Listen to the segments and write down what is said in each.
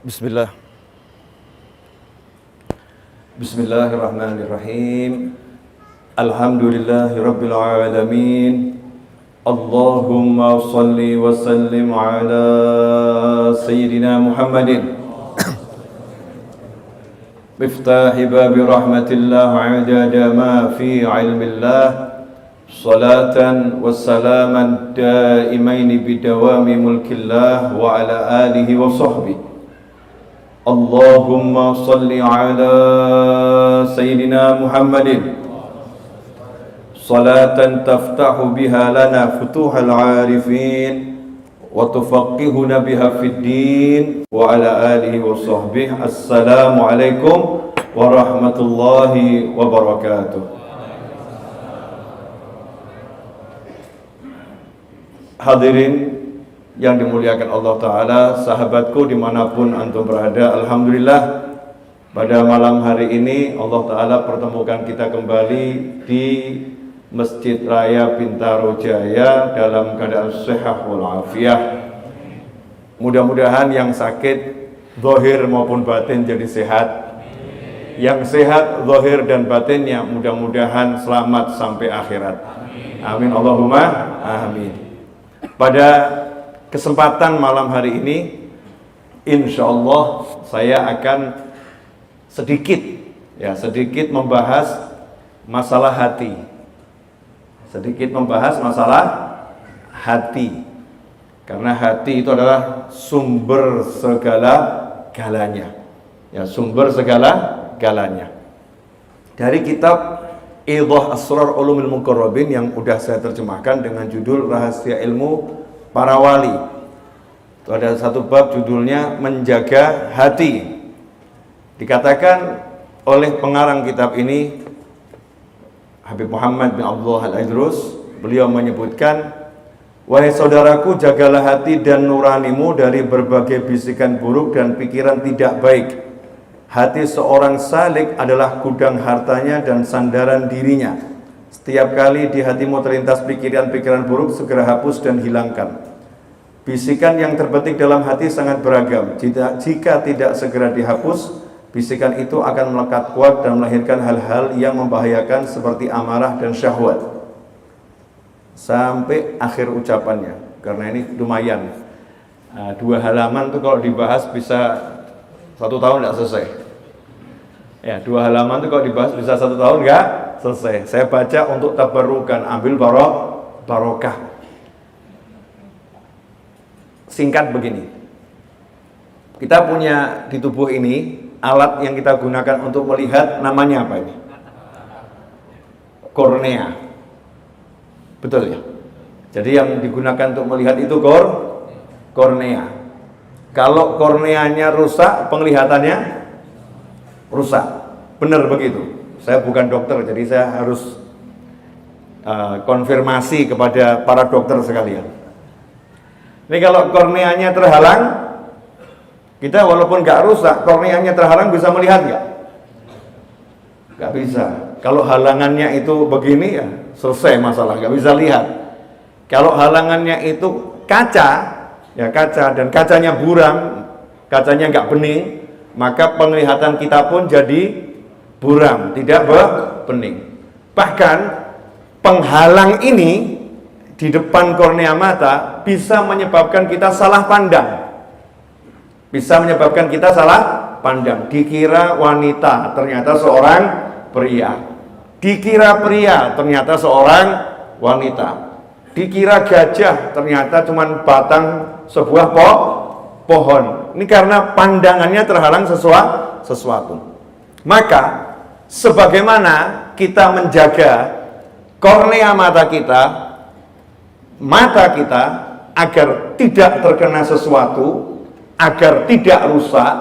Bismillah. Bismillahirrahmanirrahim. Alhamdulillahirabbil alamin. Allahumma shalli wa sallim ala sayyidina Muhammadin miftahi babi rahmatillah adada ma fi ilmillah. Salatan wa salaman daimaini bidawami mulkillah wa ala alihi wa sahbihi. Allahumma salli ala sayyidina Muhammadin salatan taftahu biha lana futuhal arifin wa tufaqihuna biha fid din wa ala alihi wa sahbihi. Assalamu alaikum warahmatullahi wabarakatuh. Hadirin yang dimuliakan Allah Ta'ala, sahabatku dimanapun antum berada, alhamdulillah pada malam hari ini Allah Ta'ala pertemukan kita kembali di Masjid Raya Bintaro Jaya dalam keadaan sehat walafiat. Mudah-mudahan yang sakit zahir maupun batin jadi sehat, yang sehat zahir dan batinnya mudah-mudahan selamat sampai akhirat. Amin Allahumma amin. Pada kesempatan malam hari ini, insya Allah saya akan sedikit membahas masalah hati. Sedikit membahas masalah hati. Karena hati itu adalah sumber segala-galanya. Ya, sumber segala-galanya. Dari kitab Idah Asrar Ulumil Muqarrabin yang udah saya terjemahkan dengan judul Rahasia Ilmu Para Wali. Itu ada satu bab judulnya Menjaga Hati. Dikatakan oleh pengarang kitab ini Habib Muhammad bin Abdullah Al-Idrus, beliau menyebutkan, wahai saudaraku, jagalah hati dan nuranimu dari berbagai bisikan buruk dan pikiran tidak baik. Hati seorang salik adalah gudang hartanya dan sandaran dirinya. Setiap kali di hatimu terlintas pikiran-pikiran buruk, segera hapus dan hilangkan. Bisikan yang terbetik dalam hati sangat beragam. Jika tidak segera dihapus, bisikan itu akan melekat kuat dan melahirkan hal-hal yang membahayakan seperti amarah dan syahwat. Sampai akhir ucapannya. Karena ini lumayan. 2 halaman itu kalau dibahas bisa 1 tahun tidak selesai. Ya, 2 halaman itu kalau dibahas bisa 1 tahun enggak selesai. Saya baca untuk tabarukan, ambil barokah. Singkat begini. Kita punya di tubuh ini alat yang kita gunakan untuk melihat, namanya apa ini? Kornea. Betul ya? Jadi yang digunakan untuk melihat itu kornea. Kalau korneanya rusak, penglihatannya rusak. Benar begitu. Saya bukan dokter, jadi saya harus konfirmasi kepada para dokter sekalian. Ini kalau korneanya terhalang, kita walaupun nggak rusak, korneanya terhalang bisa melihat nggak? Nggak bisa. Kalau halangannya itu begini ya selesai masalah, nggak bisa lihat. Kalau halangannya itu kaca, ya kaca, dan kacanya buram, kacanya nggak bening, maka penglihatan kita pun jadi buram, tidak bening. Bahkan penghalang ini di depan kornea mata bisa menyebabkan kita salah pandang. Bisa menyebabkan kita salah pandang. Dikira wanita, ternyata seorang pria. Dikira pria, ternyata seorang wanita. Dikira gajah, ternyata cuma batang sebuah pohon. Ini karena pandangannya terhalang sesuatu. Maka sebagaimana kita menjaga kornea mata kita agar tidak terkena sesuatu, agar tidak rusak,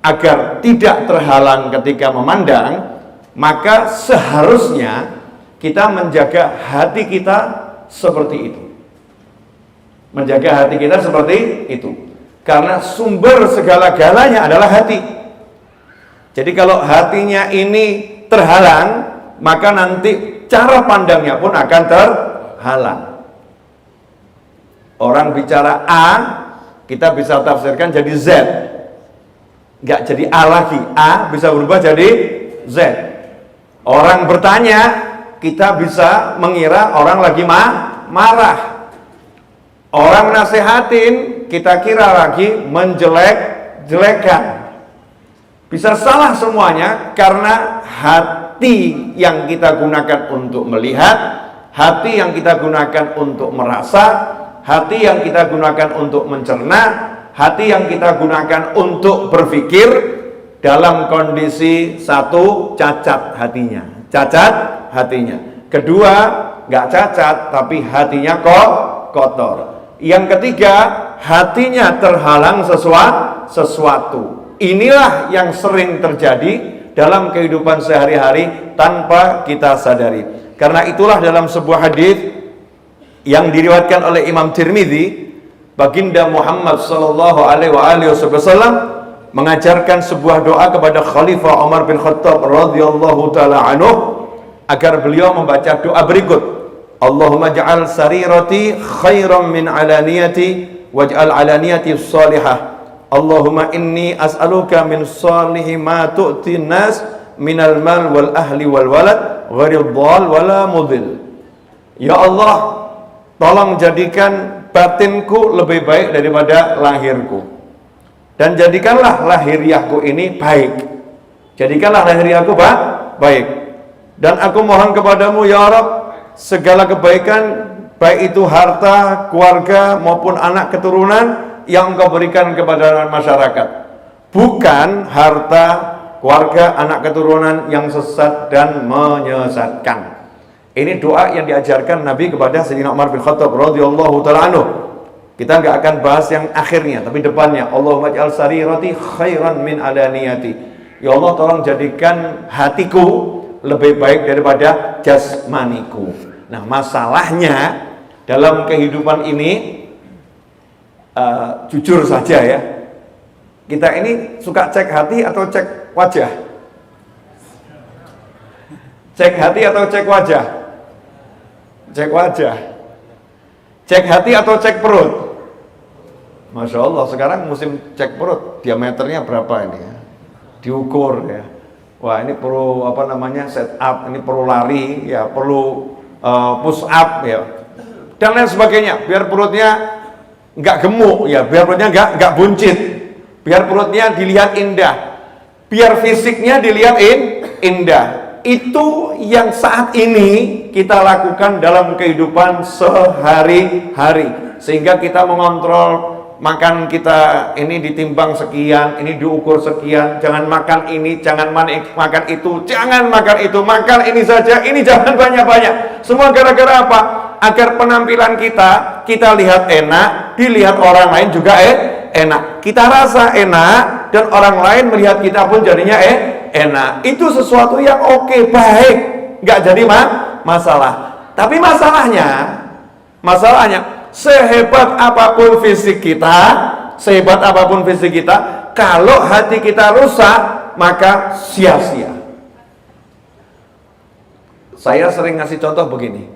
agar tidak terhalang ketika memandang, maka seharusnya kita menjaga hati kita seperti itu. Menjaga hati kita seperti itu. Karena sumber segala-galanya adalah hati. Jadi kalau hatinya ini terhalang, maka nanti cara pandangnya pun akan terhalang. Orang bicara A, kita bisa tafsirkan jadi Z. nggak jadi A lagi. A bisa berubah jadi Z. Orang bertanya, kita bisa mengira orang lagi marah. Orang nasehatin, kita kira lagi menjelek-jelekan. Bisa salah semuanya karena hati yang kita gunakan untuk melihat, hati yang kita gunakan untuk merasa, hati yang kita gunakan untuk mencerna, hati yang kita gunakan untuk berpikir, dalam kondisi satu, cacat hatinya. Cacat hatinya. Kedua, nggak cacat, tapi hatinya kotor. Yang ketiga, hatinya terhalang sesuatu. Inilah yang sering terjadi dalam kehidupan sehari-hari tanpa kita sadari. Karena itulah dalam sebuah hadis yang diriwayatkan oleh Imam Tirmidzi, Baginda Muhammad sallallahu alaihi wasallam mengajarkan sebuah doa kepada Khalifah Umar bin Khattab radhiyallahu taala anhu agar beliau membaca doa berikut. Allahumma ja'al sarirati khairan min alaniyati waj'al alaniyati salihah. Allahumma inni as'aluka min salihi ma tu'ti nas minal mal wal ahli wal walad ghairil dhal wala mudhil. Ya Allah, tolong jadikan batinku lebih baik daripada lahirku, dan jadikanlah lahiriahku ini baik. Jadikanlah lahiriahku baik. Dan aku mohon kepadamu ya Rabb, segala kebaikan, baik itu harta, keluarga maupun anak keturunan yang Engkau berikan kepada masyarakat, bukan harta, keluarga, anak keturunan yang sesat dan menyesatkan. Ini doa yang diajarkan Nabi kepada Sayyidina Umar bin Khattab radhiyallahu ta'ala anhu. Kita nggak akan bahas yang akhirnya, tapi depannya. Allahumma ja'al sarirati khairan min alaniyati. Ya Allah, tolong jadikan hatiku lebih baik daripada jasmaniku. Nah, masalahnya dalam kehidupan ini, jujur saja ya, kita ini suka cek hati atau cek wajah? Cek hati atau cek wajah? Cek wajah. Cek hati atau cek perut? Masya Allah, sekarang musim cek perut, diameternya berapa ini ya? Diukur ya. Wah, ini perlu set up, ini perlu lari ya, perlu push up ya, dan lain sebagainya, biar perutnya nggak gemuk ya, biar perutnya nggak buncit, biar perutnya dilihat indah, biar fisiknya dilihat indah. Itu yang saat ini kita lakukan dalam kehidupan sehari-hari, sehingga kita mengontrol makan kita ini ditimbang sekian, ini diukur sekian, jangan makan ini, jangan makan itu, jangan makan itu, makan ini saja, ini jangan banyak-banyak. Semua gara-gara apa? Agar penampilan kita lihat enak, dilihat orang lain juga enak. Kita rasa enak dan orang lain melihat kita pun jadinya enak. Itu sesuatu yang oke, baik, nggak jadi masalah. Tapi masalahnya sehebat apapun fisik kita, kalau hati kita rusak, maka sia-sia. Saya sering ngasih contoh begini,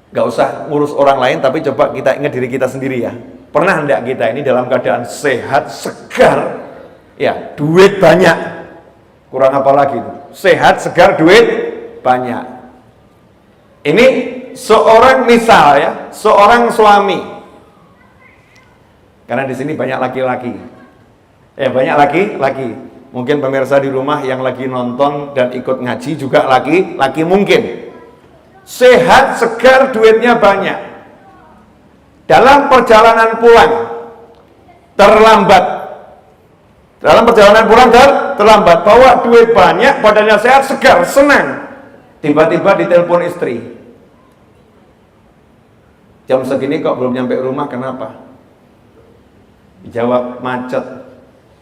gak usah ngurus orang lain, tapi coba kita ingat diri kita sendiri ya. Pernah enggak kita ini dalam keadaan sehat, segar, ya, duit banyak, kurang apa lagi itu? Sehat, segar, duit banyak. Ini seorang misal ya, seorang suami. Karena di sini banyak laki-laki. Banyak laki-laki. Mungkin pemirsa di rumah yang lagi nonton dan ikut ngaji juga laki-laki mungkin. Sehat, segar, duitnya banyak. Dalam perjalanan pulang terlambat. Terlambat, bawa duit banyak, badannya sehat, segar, senang. Tiba-tiba ditelepon istri. Jam segini kok belum nyampe rumah, kenapa? Dijawab, macet.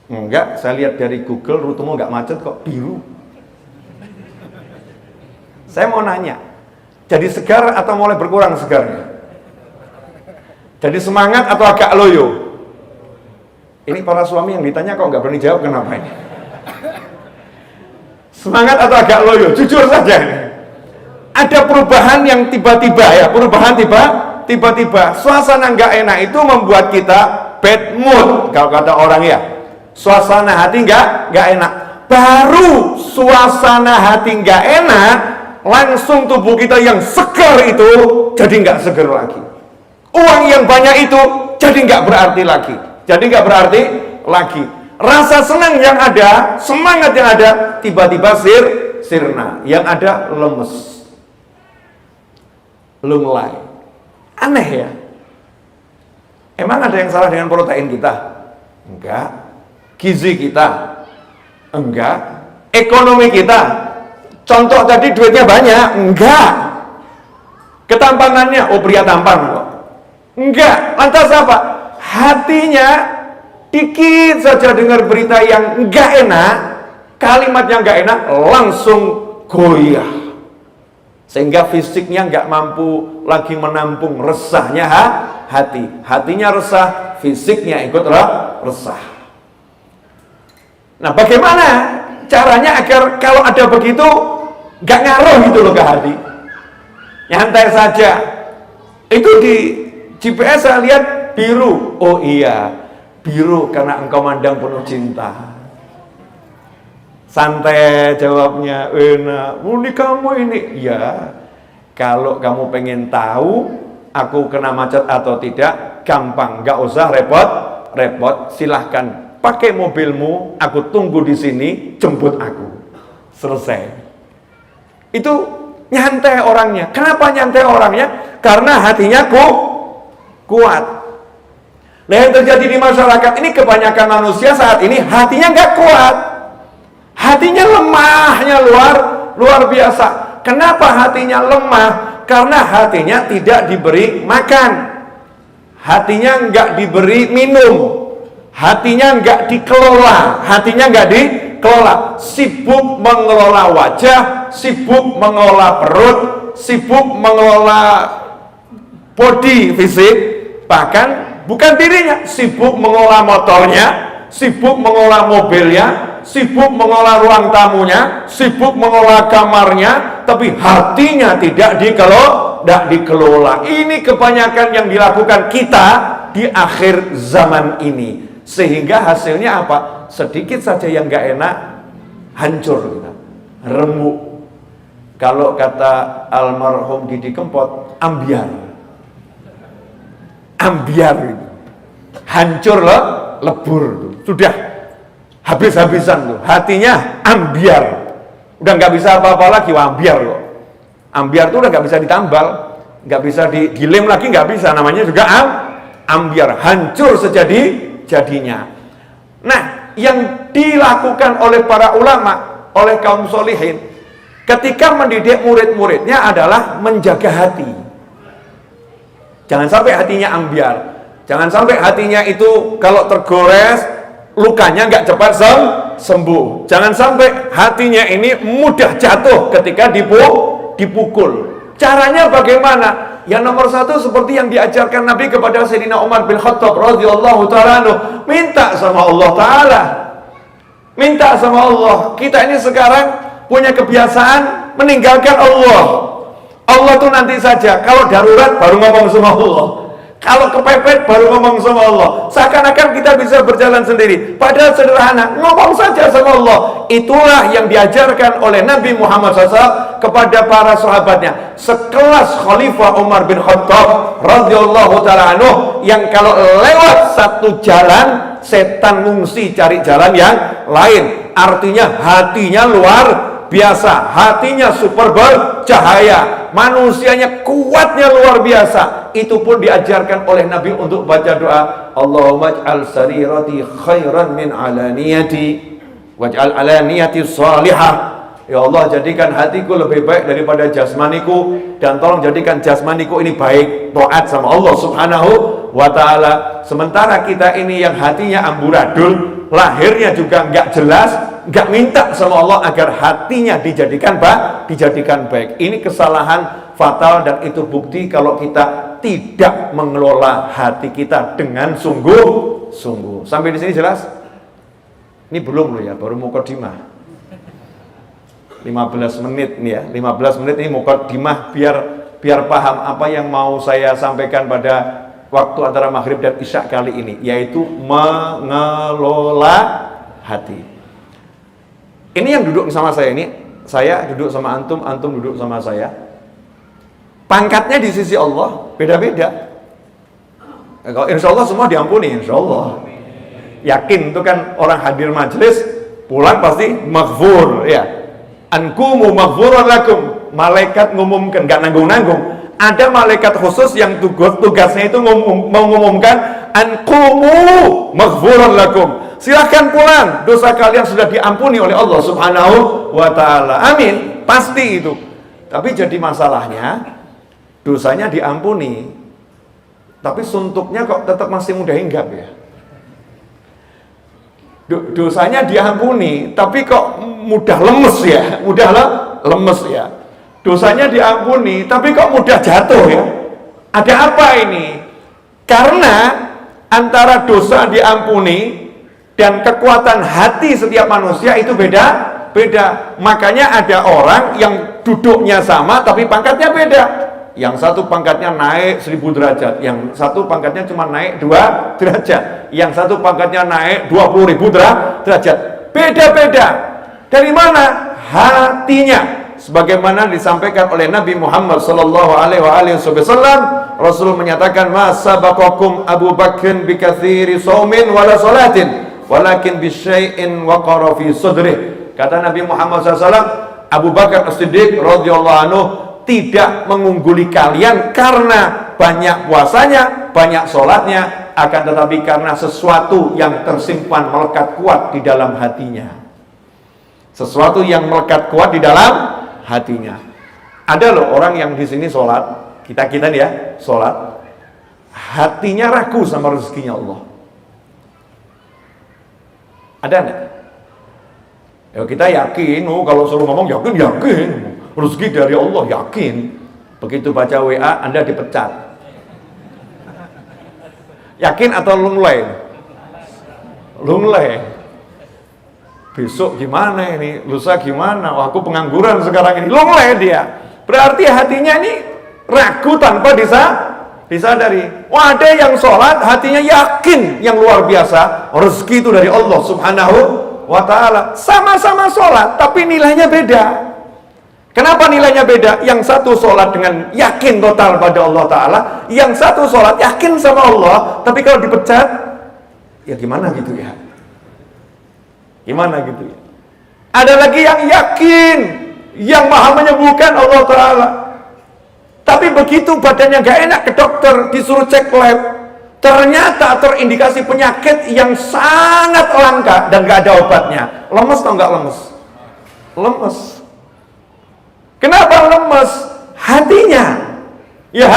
Enggak, saya lihat dari Google rutemu enggak macet kok, biru. Saya mau nanya, jadi segar atau mulai berkurang segarnya? Jadi semangat atau agak loyo? Ini para suami yang ditanya kok nggak berani jawab, kenapa ini? Semangat atau agak loyo? Jujur saja. Ada perubahan yang tiba-tiba ya, tiba-tiba. Suasana nggak enak itu membuat kita bad mood, kalau kata orang ya. suasana hati nggak enak. Baru suasana hati nggak enak, langsung tubuh kita yang segar itu jadi nggak segar lagi. Uang yang banyak itu jadi nggak berarti lagi. Rasa senang yang ada, semangat yang ada, tiba-tiba sirna. Yang ada lemes, lunglai. Aneh ya. Emang ada yang salah dengan protein kita? Enggak. Gizi kita? Enggak. Ekonomi kita? Contoh tadi duitnya banyak? Enggak. Ketampanannya? Oh, pria tampan kok. Enggak. Lantas apa? Hatinya dikit saja dengar berita yang enggak enak, kalimat yang enggak enak, langsung goyah. Sehingga fisiknya enggak mampu lagi menampung resahnya hati. Hatinya resah, fisiknya ikut resah. Nah, bagaimana caranya agar kalau ada begitu enggak ngaruh gitu loh ke hati? Nyantai saja. Itu di GPS saya lihat biru. Oh iya, biru karena engkau mandang penuh cinta. Santai jawabnya, enak. Muni kamu ini, ya. Kalau kamu pengen tahu aku kena macet atau tidak, gampang, nggak usah repot. Silahkan pakai mobilmu, aku tunggu di sini, jemput aku. Selesai. Itu nyantai orangnya. Kenapa nyantai orangnya? Karena hatinya kuat. Nah, yang terjadi di masyarakat ini, kebanyakan manusia saat ini hatinya nggak kuat. Hatinya lemahnya luar biasa. Kenapa hatinya lemah? Karena hatinya tidak diberi makan, hatinya nggak diberi minum, hatinya nggak dikelola, sibuk mengelola wajah, sibuk mengelola perut, sibuk mengelola body fisik, bahkan bukan dirinya, sibuk mengelola motornya, sibuk mengelola mobilnya, sibuk mengelola ruang tamunya, sibuk mengelola kamarnya, tapi hatinya tidak dikelola. Ini kebanyakan yang dilakukan kita di akhir zaman ini. Sehingga hasilnya apa? Sedikit saja yang gak enak, hancur kita, remuk. Kalau kata almarhum Didi Kempot, ambiar gitu. Hancur loh, lebur tuh. Sudah habis-habisan tuh, hatinya ambiar, udah nggak bisa apa-apa lagi. Ambiar loh, ambiar tuh udah nggak bisa ditambal, nggak bisa digiling lagi, nggak bisa, namanya juga ambiar, hancur sejadi-jadinya. Nah, yang dilakukan oleh para ulama, oleh kaum solihin ketika mendidik murid-muridnya adalah menjaga hati. Jangan sampai hatinya ambiar, jangan sampai hatinya itu kalau tergores lukanya nggak cepat sembuh. Jangan sampai hatinya ini mudah jatuh ketika dipukul. Caranya bagaimana? Yang nomor satu seperti yang diajarkan Nabi kepada Sayyidina Umar bin Khattab radhiyallahu ta'ala anhu, minta sama Allah Ta'ala. Minta sama Allah. Kita ini sekarang punya kebiasaan meninggalkan Allah. Allah tuh nanti saja, kalau darurat baru ngomong sama Allah, kalau kepepet baru ngomong sama Allah. Seakan-akan kita bisa berjalan sendiri. Padahal sederhana, ngomong saja sama Allah. Itulah yang diajarkan oleh Nabi Muhammad SAW kepada para sahabatnya. Sekelas Khalifah Umar bin Khattab radhiyallahu ta'ala anhu, yang kalau lewat satu jalan, setan ngungsi cari jalan yang lain. Artinya hatinya luar biasa, hatinya super bercahaya, manusianya kuatnya luar biasa. Itu pun diajarkan oleh Nabi untuk baca doa, Allahumma ij'al sarirati khairan min alaniyati waj'al alaniyati salihah. Ya Allah, jadikan hatiku lebih baik daripada jasmaniku, dan tolong jadikan jasmaniku ini baik, taat sama Allah Subhanahu wa ta'ala. Sementara kita ini yang hatinya amburadul, lahirnya juga nggak jelas, nggak minta sama Allah agar hatinya dijadikan baik. Ini kesalahan fatal, dan itu bukti kalau kita tidak mengelola hati kita dengan sungguh-sungguh. Sampai di sini jelas? Ini belum loh ya, baru mukadimah. 15 menit nih ya, 15 menit ini mukadimah biar paham apa yang mau saya sampaikan pada waktu antara maghrib dan isya kali ini, yaitu mengelola hati. Ini yang duduk sama saya ini, saya duduk sama antum, antum duduk sama saya. Pangkatnya di sisi Allah beda-beda. Insya Allah semua diampuni, insya Allah. Yakin itu kan orang hadir majelis pulang pasti maghfur ya. Ankumu maghfurun lakum. Malaikat ngumumkan, nggak nanggung-nanggung. Ada malaikat khusus yang tugasnya itu mengumumkan ankumu maghfurun lakum. Silahkan pulang, dosa kalian sudah diampuni oleh Allah Subhanahu wa ta'ala. Amin, pasti itu. Tapi jadi masalahnya dosanya diampuni, tapi suntuknya kok tetap masih mudah hinggap ya. Dosanya diampuni, tapi kok mudah lemes ya, lemes ya. Dosanya diampuni, tapi kok mudah jatuh ya. Ada apa ini? Karena antara dosa diampuni dan kekuatan hati setiap manusia itu beda. Makanya ada orang yang duduknya sama, tapi pangkatnya beda. Yang satu pangkatnya naik 1000 derajat, yang satu pangkatnya cuma naik 2 derajat, yang satu pangkatnya naik 20.000 derajat. Beda-beda. Dari mana? Hatinya. Sebagaimana disampaikan oleh Nabi Muhammad sallallahu alaihi wasallam, Rasul menyatakan, "Ma sabaqakum Abu Bakr bi katsiri shaumin wala salatin, walakin bi syai'in waqara fi sadri." Kata Nabi Muhammad SAW, Abu Bakar As-Siddiq radhiyallahu anhu tidak mengungguli kalian karena banyak puasanya, banyak sholatnya, akan tetapi karena sesuatu yang tersimpan melekat kuat di dalam hatinya. Sesuatu yang melekat kuat di dalam hatinya. Ada loh orang yang di sini sholat, kita nih ya, sholat, hatinya ragu sama rezekinya Allah. Ada enggak? Ya kita yakin, kalau suruh ngomong yakin. Rezeki dari Allah, yakin. Begitu baca WA, Anda dipecat. Yakin atau lunglai? Lunglai. Besok gimana ini? Lusa gimana? Wah, aku pengangguran sekarang ini. Lunglai dia. Berarti hatinya ini ragu tanpa disadari. Wah, ada yang sholat, hatinya yakin yang luar biasa. Rezeki itu dari Allah Subhanahu wa ta'ala. Sama-sama sholat, tapi nilainya beda. Kenapa nilainya beda? Yang satu sholat dengan yakin total pada Allah Ta'ala, yang satu sholat yakin sama Allah, tapi kalau dipecat, ya gimana gitu ya? Gimana gitu ya? Ada lagi yang yakin, yang maha menyembuhkan Allah Ta'ala, tapi begitu badannya gak enak ke dokter, disuruh cek lab, ternyata terindikasi penyakit yang sangat langka dan gak ada obatnya. Lemes atau gak lemes? Lemes. Kenapa lemes? Hatinya. Ya,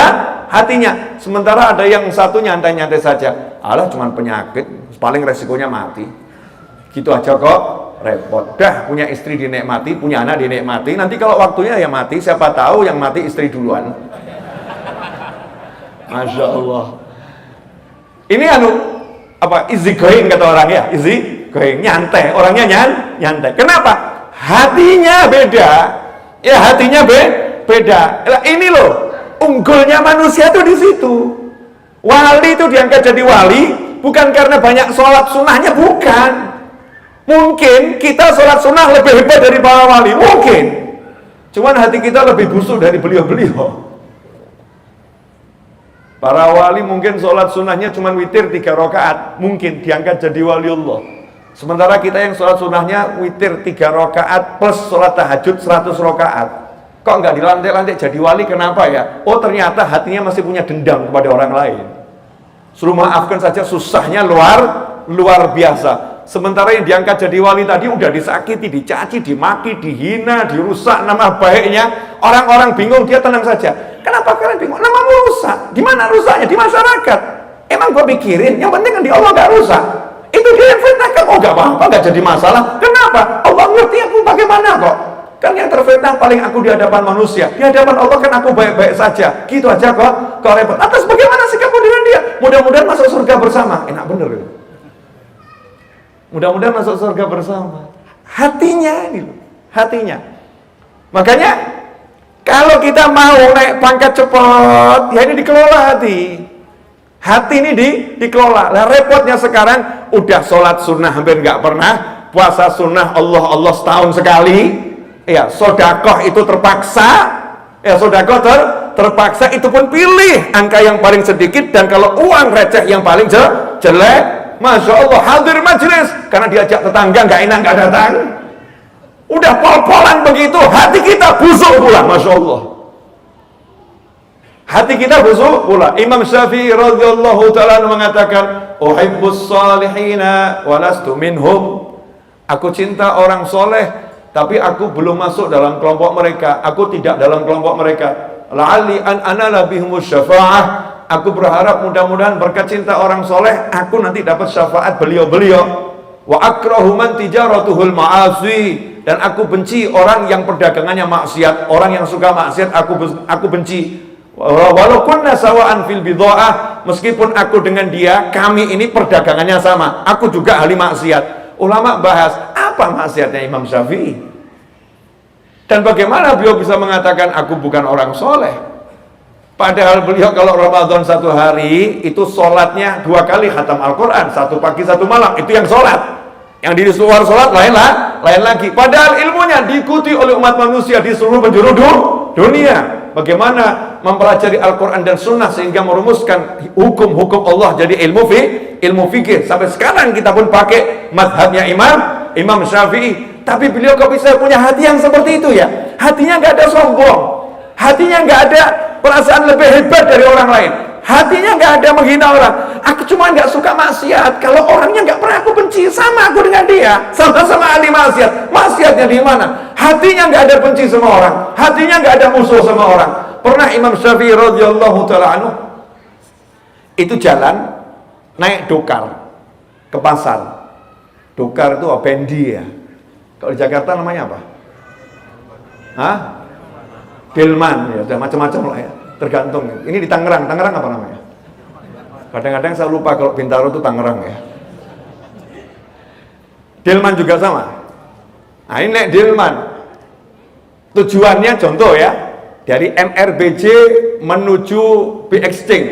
hatinya. Sementara ada yang satu nyantai-nyantai saja. Alah, cuman penyakit, paling resikonya mati. Gitu aja kok repot. Dah punya istri dinikmati, punya anak dinikmati. Nanti kalau waktunya ya mati, siapa tahu yang mati istri duluan. Masya Allah. Ini easy going kata orang ya, easy going, nyantai. Orangnya nyantai. Kenapa? Hatinya beda. Ya hatinya beda. Ini loh unggulnya manusia tuh di situ. Wali itu diangkat jadi wali bukan karena banyak sholat sunnahnya, bukan. Mungkin kita sholat sunnah lebih hebat dari para wali, mungkin. Cuman hati kita lebih busuk dari beliau-beliau. Para wali mungkin sholat sunnahnya cuman witir 3 rakaat, mungkin diangkat jadi wali Allah. Sementara kita yang sholat sunnahnya witir 3 rakaat plus sholat tahajud 100 rakaat. Kok nggak dilantik-lantik jadi wali? Kenapa ya? Oh ternyata hatinya masih punya dendam kepada orang lain. Suruh maafkan saja susahnya luar biasa. Sementara yang diangkat jadi wali tadi udah disakiti, dicaci, dimaki, dihina, dirusak nama baiknya. Orang-orang bingung, dia tenang saja. Kenapa kalian bingung? Namamu rusak. Di mana rusaknya? Di masyarakat. Emang gue pikirin, yang penting kan di Allah gak rusak. Itu dia yang fitnahkan. Oh gak apa-apa, gak jadi masalah. Kenapa? Allah ngerti aku bagaimana kok. Kan yang terfitnah paling aku di hadapan manusia. Di hadapan Allah kan aku baik-baik saja. Gitu aja kok repot. Atas bagaimana sikapmu dengan dia? Mudah-mudahan masuk surga bersama. Enak bener itu. Mudah-mudahan masuk surga bersama. Hatinya ini, hatinya. Makanya kalau kita mau naik pangkat cepat, ya ini dikelola hati. Hati ini dikelola. Lah repotnya sekarang udah sholat sunnah hampir nggak pernah puasa sunnah Allah setahun sekali, ya sodakoh itu terpaksa, ya sodakoh terpaksa, itu pun pilih angka yang paling sedikit, dan kalau uang receh yang paling jelek, Masya Allah, hadir majelis karena diajak tetangga nggak enak nggak datang, udah pol-polan begitu, hati kita busuk pula. Masya Allah, hati kita busuk pula. Imam Syafi'i radhiyallahu ta'ala mengatakan, uhibbus salihina walastu minhum. Aku cinta orang soleh, tapi aku belum masuk dalam kelompok mereka. Aku tidak dalam kelompok mereka. La'alli an anala bihumus syafa'ah. Aku berharap mudah-mudahan berkat cinta orang soleh, aku nanti dapat syafaat beliau-beliau. Wa akrahu man tijaratuhul ma'asi. Dan aku benci orang yang perdagangannya maksiat. Orang yang suka maksiat aku benci. Walau kunna sawa'an fil bidha'ah, meskipun aku dengan dia, kami ini perdagangannya sama, aku juga ahli maksiat. Ulama bahas apa maksiatnya Imam Syafi'i, dan bagaimana beliau bisa mengatakan aku bukan orang soleh, padahal beliau kalau Ramadan satu hari itu sholatnya 2 kali khatam Al-Quran, 1 pagi 1 malam, itu yang sholat. Yang di luar sholat lain lagi. Padahal ilmunya diikuti oleh umat manusia di seluruh penjuru dunia. Bagaimana mempelajari Al-Quran dan Sunnah sehingga merumuskan hukum-hukum Allah jadi ilmu fikih. Sampai sekarang kita pun pakai madhabnya Imam Syafi'i. Tapi beliau kok bisa punya hati yang seperti itu ya? Hatinya nggak ada sombong, hatinya nggak ada perasaan lebih hebat dari orang lain, hatinya nggak ada menghina orang. Aku cuma nggak suka maksiat. Kalau orangnya nggak pernah aku benci, sama aku dengan dia, sama-sama ahli maksiat. Maksiatnya di mana? Hatinya nggak ada benci sama orang, hatinya nggak ada musuh sama orang. Pernah Imam Syafi'i radhiyallahu ta'ala anhu itu jalan naik dokar ke pasar. Dokar itu bendi ya. Kalau di Jakarta namanya apa? Hah? Delman ya, macam-macam lah ya. Tergantung. Ini di Tangerang apa namanya? Kadang-kadang saya lupa kalau Bintaro itu Tangerang ya. Delman juga sama. Nah ini naik Delman. Tujuannya contoh ya, dari MRBJ menuju BXting.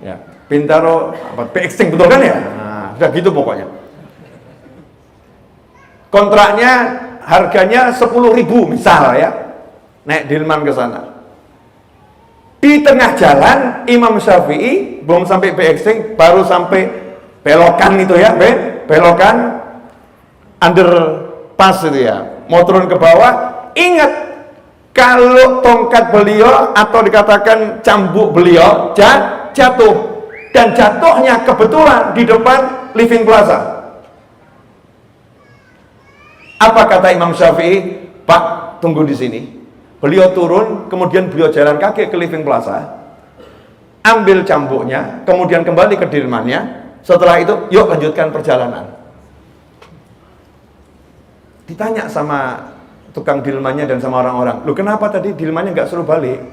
Ya, Bintaro BXting betul kan ya? Nah, sudah gitu pokoknya. Kontraknya harganya 10.000 misal ya. Naik Delman ke sana. Di tengah jalan Imam Syafi'i belum sampai BXting, baru sampai belokan itu ya, belokan underpass itu ya. Mau turun ke bawah, ingat kalau tongkat beliau atau dikatakan cambuk beliau jatuh, dan jatuhnya kebetulan di depan Living Plaza. Apa kata Imam Syafi'i? Pak, tunggu di sini. Beliau turun, kemudian beliau jalan kaki ke Living Plaza, ambil cambuknya, kemudian kembali ke Delmannya. Setelah itu, yuk lanjutkan perjalanan. Ditanya sama tukang Delmannya dan sama orang-orang, lu kenapa tadi Delmannya nggak suruh balik?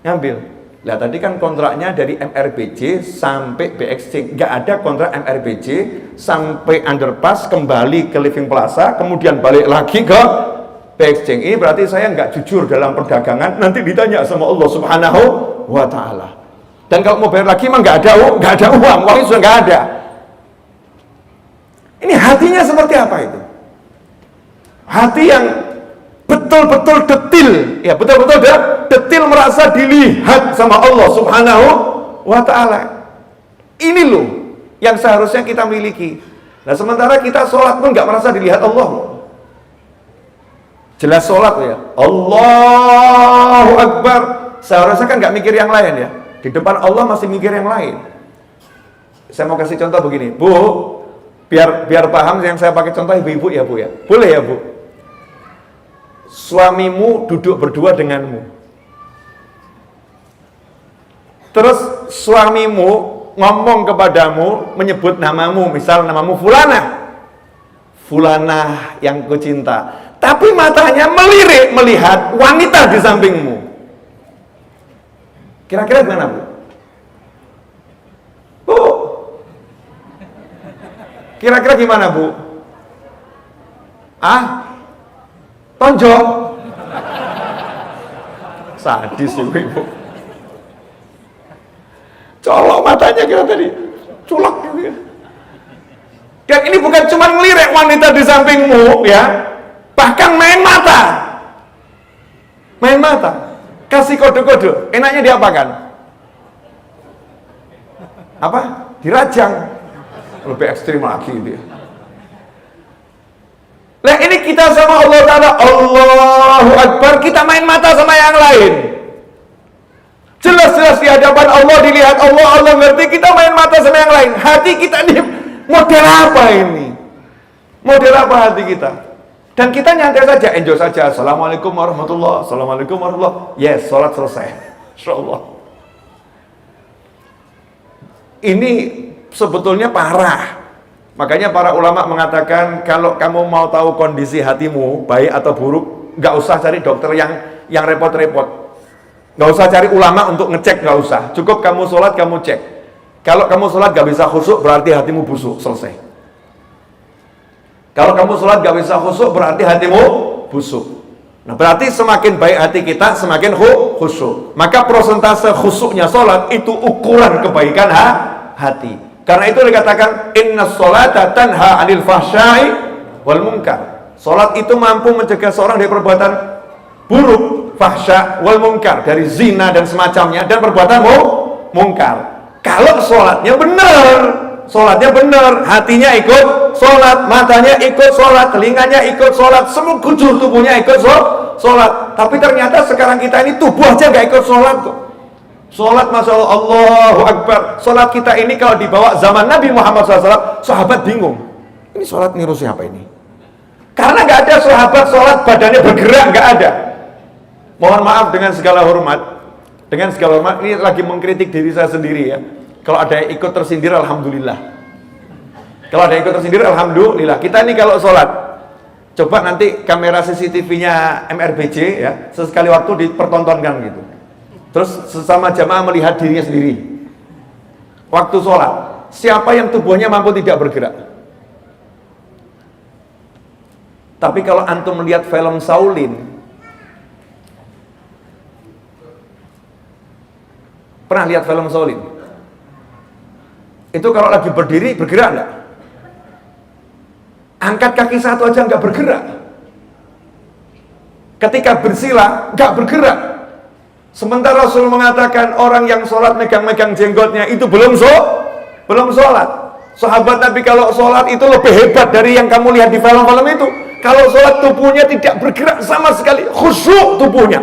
Ngambil. Lah tadi kan kontraknya dari MRBJ sampai BXC, nggak ada kontrak MRBJ sampai underpass kembali ke Living Plaza, kemudian balik lagi ke BXC. Ini berarti saya nggak jujur dalam perdagangan, nanti ditanya sama Allah Subhanahu wa Ta'ala. Dan kalau mau bayar lagi mah nggak ada uangnya sudah nggak ada. Ini hatinya seperti apa itu? Hati yang betul-betul detil, ya betul-betul detil merasa dilihat sama Allah Subhanahu wa Ta'ala. Ini loh yang seharusnya kita miliki. Nah sementara kita sholat pun nggak merasa dilihat Allah. Jelas sholat ya, Allahu Akbar, seharusnya kan nggak mikir yang lain ya. Di depan Allah masih mikir yang lain. Saya mau kasih contoh begini, Bu, biar paham yang saya pakai contoh ibu-ibu ya Bu ya. Boleh ya Bu? Suamimu duduk berdua denganmu. Terus suamimu ngomong kepadamu, menyebut namamu, misal namamu Fulanah yang kucinta. Tapi matanya melirik melihat wanita di sampingmu. Kira-kira gimana Bu? Bu? Kira-kira gimana Bu? Tonjok. Sadis ibu. Colok matanya kita tadi. Culak gitu ya. Dan ini bukan cuma ngelirik wanita di sampingmu ya, bahkan main mata. Main mata. Kasih kode-kode. Enaknya diapakan? Apa? Dirajang. Lebih ekstrim lagi dia. Nah ini kita sama Allah Ta'ala, Allahu Akbar, kita main mata sama yang lain. Jelas-jelas di hadapan Allah, dilihat Allah, Allah ngerti, kita main mata sama yang lain. Hati kita ini model apa ini? Model apa hati kita? Dan kita nyantai saja, enjoy saja. Assalamualaikum warahmatullahi wabarakatuh. Assalamualaikum warahmatullahi wabarakatuh. Yes, sholat selesai. Insyaallah. Ini sebetulnya parah. Makanya para ulama mengatakan kalau kamu mau tahu kondisi hatimu baik atau buruk, nggak usah cari dokter yang repot-repot, nggak usah cari ulama untuk ngecek, nggak usah. Cukup kamu sholat kamu cek. Kalau kamu sholat nggak bisa khusyuk berarti hatimu busuk, selesai. Kalau kamu sholat nggak bisa khusyuk berarti hatimu busuk. Nah berarti semakin baik hati kita semakin khusyuk. Maka prosentase khusyuknya sholat itu ukuran kebaikan hati. Karena itu dikatakan inna sholata tanha 'anil fahsya'i wal munkar. Salat itu mampu mencegah seorang dari perbuatan buruk, fahsya wal munkar, dari zina dan semacamnya, dan perbuatan mungkar. Kalau salatnya benar, hatinya ikut salat, matanya ikut salat, telinganya ikut salat, semua kujur tubuhnya ikut salat. Tapi ternyata sekarang kita ini tubuh aja nggak ikut salat kok. Sholat Masya Allah, Allahu Akbar. Sholat kita ini kalau dibawa zaman Nabi Muhammad SAW, sahabat bingung. Ini sholat niru siapa ini? Karena nggak ada sahabat sholat badannya bergerak, nggak ada. Mohon maaf dengan segala hormat. Dengan segala hormat, ini lagi mengkritik diri saya sendiri ya. Kalau ada yang ikut tersindir, Alhamdulillah. Kalau ada yang ikut tersindir, Alhamdulillah. Kita ini kalau sholat, coba nanti kamera CCTV-nya MRBJ ya, sesekali waktu dipertontonkan gitu. Terus sesama jamaah melihat dirinya sendiri. Waktu sholat, siapa yang tubuhnya mampu tidak bergerak? Tapi kalau antum melihat film Shaolin, pernah lihat film Shaolin? Itu kalau lagi berdiri bergerak enggak? Angkat kaki satu aja nggak bergerak. Ketika bersila nggak bergerak. Sementara Rasul mengatakan orang yang sholat megang-megang jenggotnya itu belum sholat. Sahabat Nabi kalau sholat itu lebih hebat dari yang kamu lihat di film-film itu. Kalau sholat tubuhnya tidak bergerak sama sekali, khusyuk tubuhnya